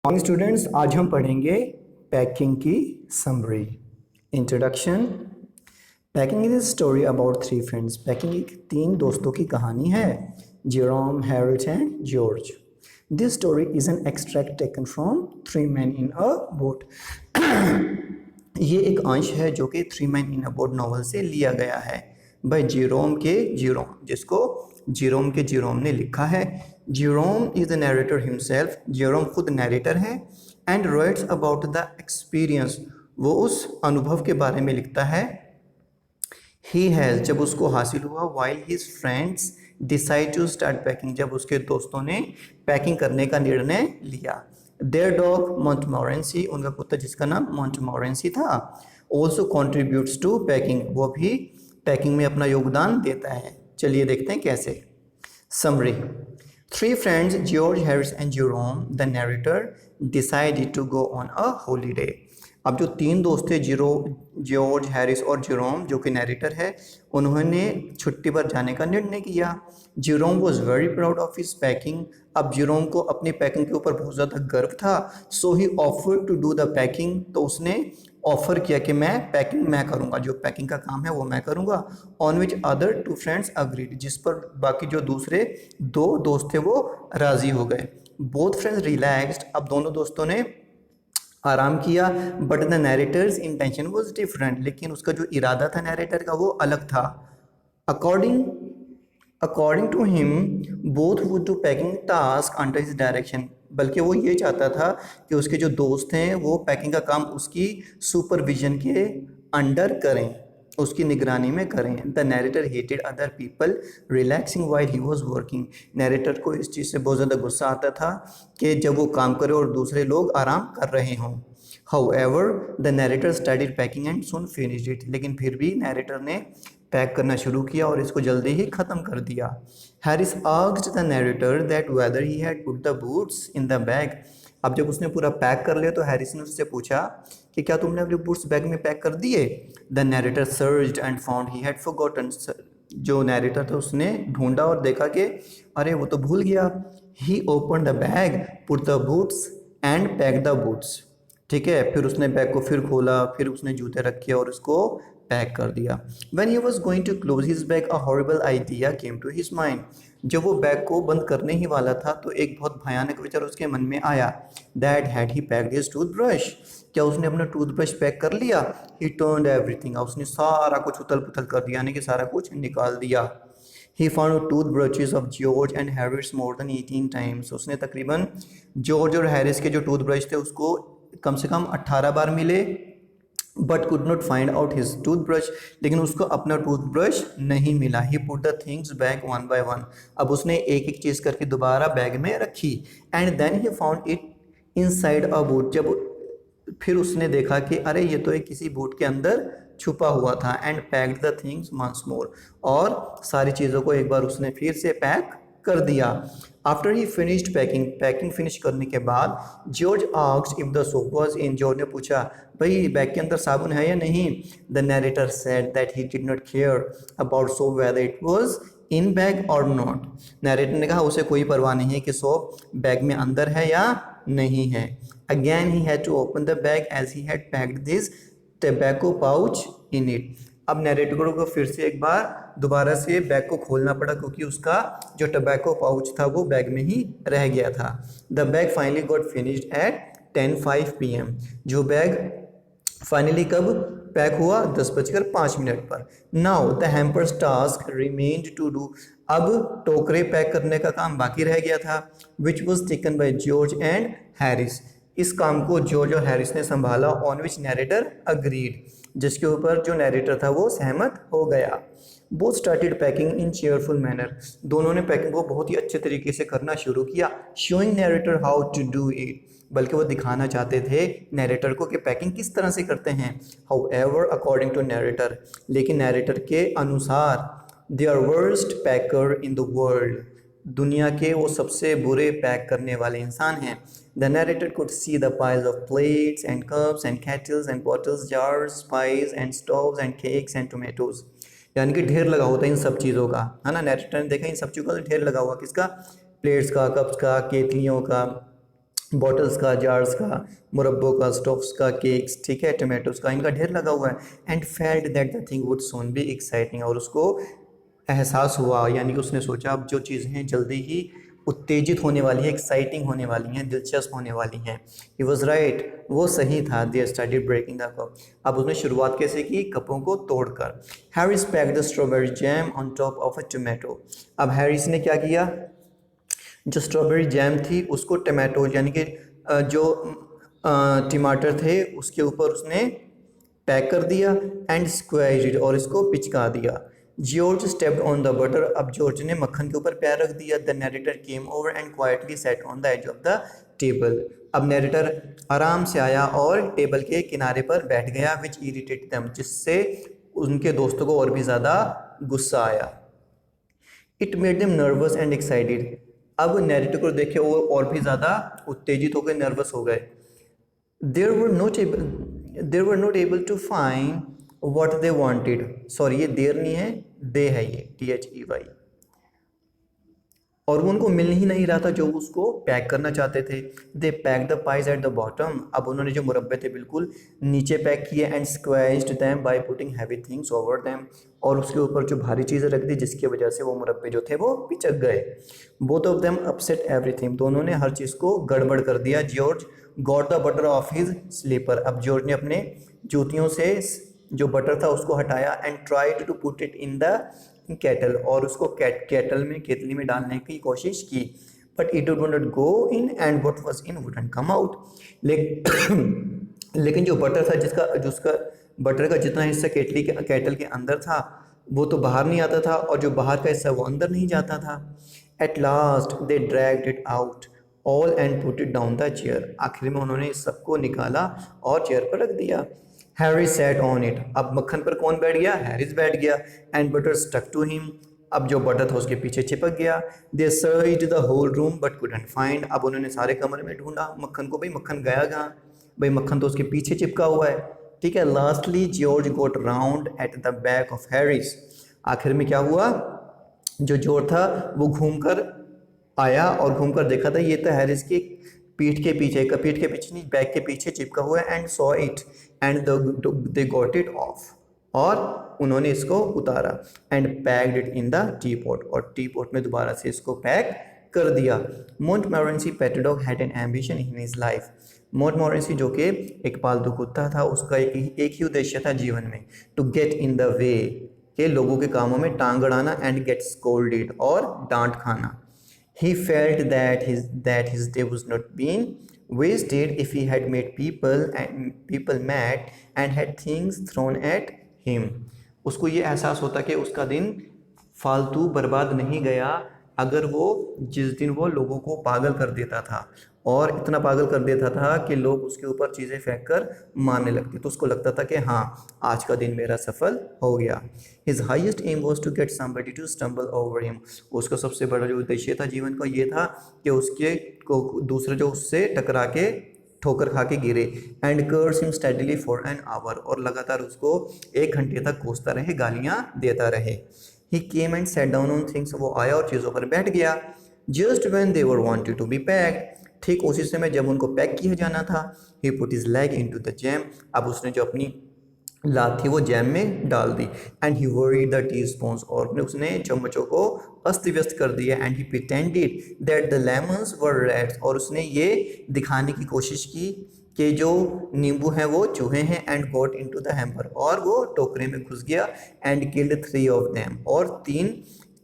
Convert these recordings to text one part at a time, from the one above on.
Morning students, आज हम पढ़ेंगे पैकिंग की summary. Introduction. Packing is a story about three friends. Packing एक तीन दोस्तों की कहानी है, Jerome, Harold and George. This story is an extract taken from three man in a boat. ये एक अंश है जो कि three man in a boat novel से लिया गया है बाय जेरोम, जिसको जेरोम ने लिखा है। Jerome is the narrator himself. Jerome खुद नरेटर है and writes about the experience. वो उस अनुभव के बारे में लिखता है ही हैज़, जब उसको हासिल हुआ, while his friends decide to start packing, जब उसके दोस्तों ने पैकिंग करने का निर्णय लिया। देयर डॉग मॉन्टमोरेंसी, उनका कुत्ता जिसका नाम मॉन्टमोरेंसी था, ऑल्सो कॉन्ट्रीब्यूट्स टू पैकिंग, वो भी पैकिंग में अपना योगदान देता है। चलिए देखते हैं कैसे। Summary. Three friends, George, Harris and Jerome, the narrator, decided to go on a holiday. अब जो तीन दोस्त थे, जॉर्ज, हैरिस और जेरोम, जो कि नरेटर है, उन्होंने छुट्टी पर जाने का निर्णय किया। Jerome was very proud of his packing. अब जेरोम को अपनी पैकिंग के ऊपर बहुत ज़्यादा गर्व था। So he offer to do the packing, तो उसने ऑफर किया कि मैं पैकिंग मैं करूँगा, जो पैकिंग का काम है वो मैं करूँगा। On which other two friends agreed, जिस पर बाकी जो दूसरे दो दोस्त थे वो राज़ी हो गए। बोथ फ्रेंड्स रिलैक्स्ड, अब दोनों दोस्तों ने आराम किया। But the narrator's intention was different, लेकिन उसका जो इरादा था नैरेटर का वो अलग था। According according to him both would do packing task under his direction, बल्कि वो ये चाहता था कि उसके जो दोस्त हैं वो पैकिंग का काम उसकी सुपरविजन के अंडर करें, उसकी निगरानी में करें। The narrator hated other people relaxing while he was working, narrator को इस चीज़ से बहुत ज़्यादा गुस्सा आता था कि जब वो काम करे और दूसरे लोग आराम कर रहे हों। However the narrator started packing and soon finished it, लेकिन फिर भी नैरेटर ने पैक करना शुरू किया और इसको जल्दी ही ख़त्म कर दिया। Harris asked the narrator that whether he had put the boots in the bag. अब जब उसने पूरा पैक कर लिया तो हैरिस ने उससे पूछा कि क्या तुमने अपने बूट्स बैग में पैक कर दिए। The narrator searched and found he had forgotten, जो नैरेटर था उसने ढूंढा और देखा कि अरे वो तो भूल गया। He open the bag, put the boots and pack the boots. ठीक है, फिर उसने बैग को फिर खोला, फिर उसने जूते रखे और उसको पैक कर दिया। When he was going to close his bag, a horrible idea came to his mind. जब वो बैग को बंद करने ही वाला था तो एक बहुत भयानक विचार उसके मन में आया। That had he packed his toothbrush? क्या उसने अपना टूथब्रश पैक कर लिया? He turned everything out. उसने सारा कुछ उथल पुथल कर दिया, यानी कि सारा कुछ निकाल दिया। He found toothbrushes of George and Harris more than 18 times. उसने तकरीबन जॉर्ज और हैरिस के जो टूथब्रश थे उसको कम से कम 18 बार मिले। But could not find out his toothbrush, लेकिन उसको अपना टूथब्रश नहीं मिला। He put the things back one by one, अब उसने एक एक चीज़ करके दोबारा बैग में रखी। And then he found it inside a boot, जब फिर उसने देखा कि अरे ये तो एक किसी बूट के अंदर छुपा हुआ था। And packed the things once more, और सारी चीज़ों को एक बार उसने फिर से पैक कर दिया। After he finished packing finish करने के बाद George asked if the soap was in, George ने पूछा भाई बैग के अंदर साबुन है या नहीं। The narrator said that he did not care about soap whether it was in bag और नॉट। नैरेटर ने कहा उसे कोई परवाह नहीं है कि सोप बैग में अंदर है या नहीं है। Again he had to open the bag as he had packed this tobacco pouch in it. अब नैरेटर को फिर से एक बार दोबारा से बैग को खोलना पड़ा क्योंकि उसका जो टबैको पाउच था वो बैग में ही रह गया था। The bag finally got finished at 10:05 PM। जो बैग फाइनली कब पैक हुआ? 10:05 पर। Now the hampers task remained to do, अब टोकरे पैक करने का काम बाकी रह गया था। Which was taken by George and Harris, इस काम को जॉर्ज और हैरिस ने संभाला। ऑन विच नैरेटर अग्रीड, जिसके ऊपर जो नैरेटर था वो सहमत हो गया। Both started packing in cheerful manner, दोनों ने पैकिंग को बहुत ही अच्छे तरीके से करना शुरू किया। Showing narrator how to do it, बल्कि वो दिखाना चाहते थे नैरेटर को कि पैकिंग किस तरह से करते हैं। हाउएवर अकॉर्डिंग टू नैरेटर, लेकिन नैरेटर के अनुसार they are worst packer in the world, दुनिया के वो सबसे बुरे पैक करने वाले इंसान हैं। The narrator could see the piles of plates and cups and kettles and bottles, jars, pies and stoves and cakes and tomatoes, यानी कि ढेर लगा होता है इन सब चीज़ों का, है ना। नैरेटर ने देखा इन सब चीज़ों का ढेर लगा हुआ, किसका? प्लेट्स का, कप्स का, केतलियों का, बॉटल्स का, जार्स का, मुरब्बों का, स्टोव्स का, केक्स, ठीक है, टमाटोज का, इनका ढेर लगा हुआ है। And felt that the thing would soon be exciting, और उसको एहसास हुआ, यानी कि उसने सोचा अब जो चीज़ें हैं जल्दी ही उत्तेजित होने वाली है, एक्साइटिंग होने वाली हैं, दिलचस्प होने वाली हैं। ही वॉज राइट, वो सही था। They started breaking the cup, अब उसने शुरुआत कैसे की, कपों को तोड़कर। Harris packed the strawberry jam on top of a tomato, अब हैरिस ने क्या किया, जो स्ट्रॉबेरी जैम थी उसको टमाटो यानी कि जो टमाटर थे उसके ऊपर उसने पैक कर दिया। एंड स्क्वाइज इट, और इसको पिचका दिया। George stepped on the butter, अब जॉर्ज ने मक्खन के ऊपर पैर रख दिया। The narrator came over and quietly sat on the edge of the table, अब नैरेटर आराम से आया और टेबल के किनारे पर बैठ गया। विच इरिटेट देम, जिससे उनके दोस्तों को और भी ज़्यादा गुस्सा आया। It made them nervous and excited, अब नैरेटर को देखे वो और भी ज़्यादा उत्तेजित हो गए, नर्वस हो गए। There were not able to find what they wanted, sorry ये देर नहीं है, दे है ये, THEY, और वो उनको मिल ही नहीं रहा था जो उसको पैक करना चाहते थे। They pack the pies at the bottom, अब उन्होंने जो मुरब्बे थे बिल्कुल नीचे पैक किए। And squeezed them by putting heavy things over them, और उसके ऊपर जो भारी चीज़ें रख दी जिसकी वजह से वो मुरब्बे जो थे वो पिचक गए। Both of them upset everything, दोनों ने हर चीज़ को गड़बड़ कर दिया। George got the butter off his slipper, अब जॉर्ज ने अपने जूतियों से जो बटर था उसको हटाया। And tried to put it in the kettle, और उसको केटल में, केतली में डालने की कोशिश की। But it would not go in and what was in wouldn't come out, लेकिन जो बटर था जिसका बटर का जितना हिस्सा केटल के अंदर था वो तो बाहर नहीं आता था, और जो बाहर का हिस्सा वो अंदर नहीं जाता था। At last they dragged it out all and put it down the chair, आखिर में उन्होंने इस सबको निकाला और चेयर पर रख दिया। हैरी सैट ऑन इट, अब मक्खन पर कौन बैठ गया, हैरिस बैठ गया। And butter stuck to him, अब जो बटर था उसके पीछे चिपक गया। They searched the whole room but couldn't find, अब उन्होंने सारे कमरे में ढूंढा मक्खन को, भाई मक्खन गया कहाँ, भाई मक्खन तो उसके पीछे चिपका हुआ है, ठीक है। Lastly George got round at the back of Harris, आखिर में क्या हुआ, जो जॉर्ज था वो घूमकर आया और घूमकर देखा था ये तो हैरिस की पीठ के पीछे नहीं, बैक के पीछे चिपका हुआ है। And saw it and they got it off, और उन्होंने इसको उतारा। And packed it in the teapot, और टी पॉट में दोबारा से इसको पैक कर दिया। Montmorency pet dog had an ambition in his life, Montmorency जो कि एक पालतू कुत्ता था, उसका एक ही उद्देश्य था जीवन में, to get in the way, के लोगों के कामों में टांग अड़ाना। एंड गेट स्कोल्डेड, और डांट खाना। He felt that his day was not being wasted if he had made people mad and had things thrown at him. उसको ये एहसास होता कि उसका दिन फालतू बर्बाद नहीं गया अगर वो जिस दिन वो लोगों को पागल कर देता था, और इतना पागल कर देता था कि लोग उसके ऊपर चीज़ें फेंक कर मारने लगते, तो उसको लगता था कि हाँ आज का दिन मेरा सफल हो गया। His highest aim was to get somebody to stumble over him, उसका सबसे बड़ा जो उद्देश्य था जीवन का ये था कि उसके को दूसरे जो उससे टकरा के ठोकर खा के गिरे। And curse him steadily for an hour, और लगातार उसको 1 घंटे तक कोसता रहे, गालियाँ देता रहे। He came and sat down on things, वो आया और चीज़ों पर बैठ गया। Just when they were wanted to be packed, ठीक उसी समय जब उनको पैक किया जाना था। He put his leg into the jam, अब उसने जो अपनी लात थी वो जैम में डाल दी। And he worried the teaspoons, और उसने चम्मचों को अस्त व्यस्त कर दिया। And he pretended that the lemons were rats, और उसने ये दिखाने की कोशिश की कि जो नींबू हैं वो चूहे हैं। And got into the hamper, और वो टोकरे में घुस गया। एंड किल्ड 3 ऑफ देम, और 3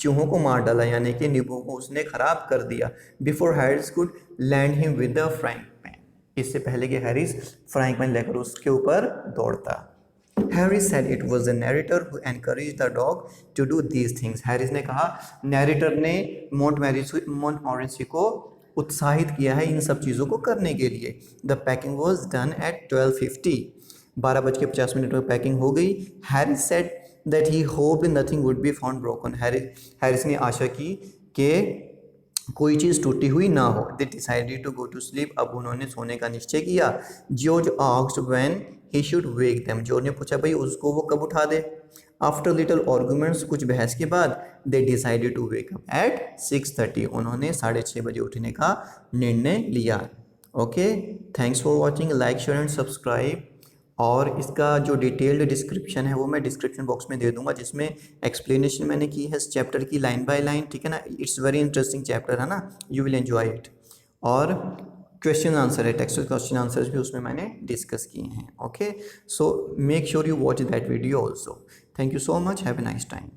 चूहों को मार डाला, यानी कि नींबू को उसने खराब कर दिया। Before Harris could land him with the frying pan, इससे पहले कि हैरिस फ्राइंग पैन लेकर उसके ऊपर दौड़ता। Harris said it was the narrator who encouraged the dog to do these things. Harris ने कहा नैरेटर ने मोंटमोरेंसी को उत्साहित किया है इन सब चीज़ों को करने के लिए। The packing was done at 12:50, 12:50 में पैकिंग हो गई। Harris said that he hoped nothing would be found broken. Harris ने आशा की कि कोई चीज़ टूटी हुई ना हो। They decided to go to sleep, अब उन्होंने सोने का निश्चय किया। George asked when he should wake them, George ने पूछा भाई उसको वो कब उठा दे। आफ्टर लिटिल आर्गूमेंट्स, कुछ बहस के बाद, they decided to wake up at 6:30, उन्होंने 6:30 बजे उठने का निर्णय लिया। Okay, thanks for watching, like share and subscribe. और इसका जो डिटेल्ड डिस्क्रिप्शन है वो मैं डिस्क्रिप्शन बॉक्स में दे दूंगा, जिसमें एक्सप्लेनेशन मैंने की है इस चैप्टर की लाइन बाय लाइन, ठीक है ना। इट्स वेरी इंटरेस्टिंग चैप्टर है ना, यू विल एंजॉय इट। और क्वेश्चन आंसर है, टेक्स्ट क्वेश्चन आंसर्स भी उसमें मैंने डिस्कस किए हैं। Okay, so make sure you watch that video also. Thank you so much, have a nice time.